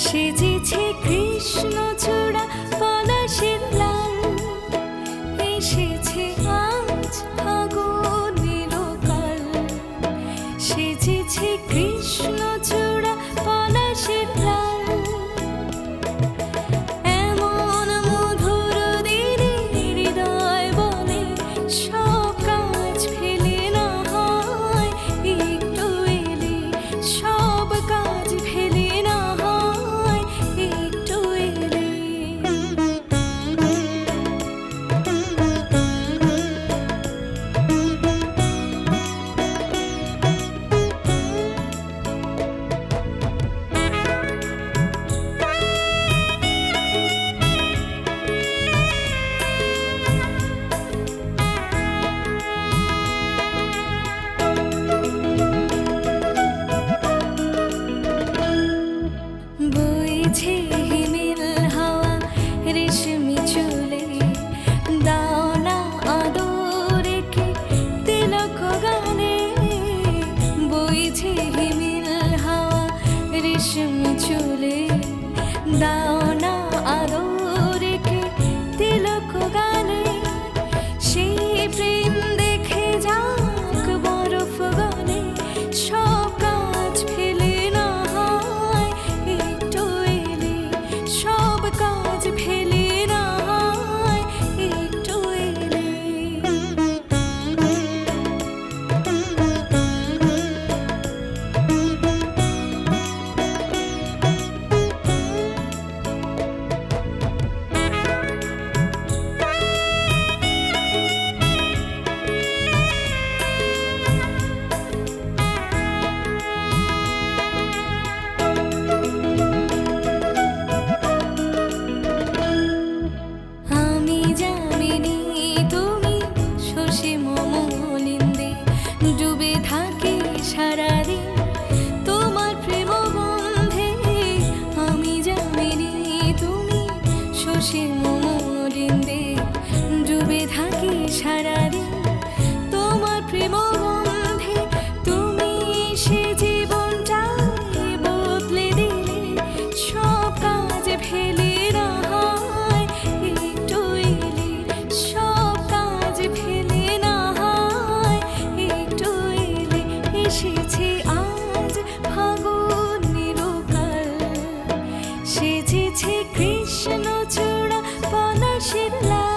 সেজেছে কৃষ্ণচূড়া পলাশের লাল, এসেছে আজ ফাগুনের কাল। সেজেছে কৃষ্ণচূড়া পলাশের লাল, এমন মধুর দিনে হৃদয় বলে সব কাজ ফেলে না হয় একটু এলে, সব কাজ ফেলে না হয় একটু এলে। বইছে হিমেল হাওয়া রেশমি চুলে, দাও না আদরেকে তিলক গানে। বইছে হিমেল হাওয়া রেশমি চুলে, দাও না আদরেকে তিলক গানে। সেই প্রেম দেখে যাক বরফ গলে, সব কাজ ফেলে না হয় একটু এলে, সব কাজ ফেলে না হয় একটু এলে। আমি যামিনী তুমি শশী মমলিন্দে, ডুবে থাকি সারাদিন তোমার প্রেম গন্ধে। আমি যামিনী তুমি শশী মমলিন্দে, ডুবে থাকি সারাদিন তোমার প্রেম গন্ধে। তুমি সে জীবনটাই বদলে দিলে, সব কাজ ফেলে না হয় একটু এলে, সব কাজ ফেলে না হয় একটু এলে। এসেছে আজ ফাগুনের কাল, সেজেছে কৃষ্ণচূড়া পলাশের লাল।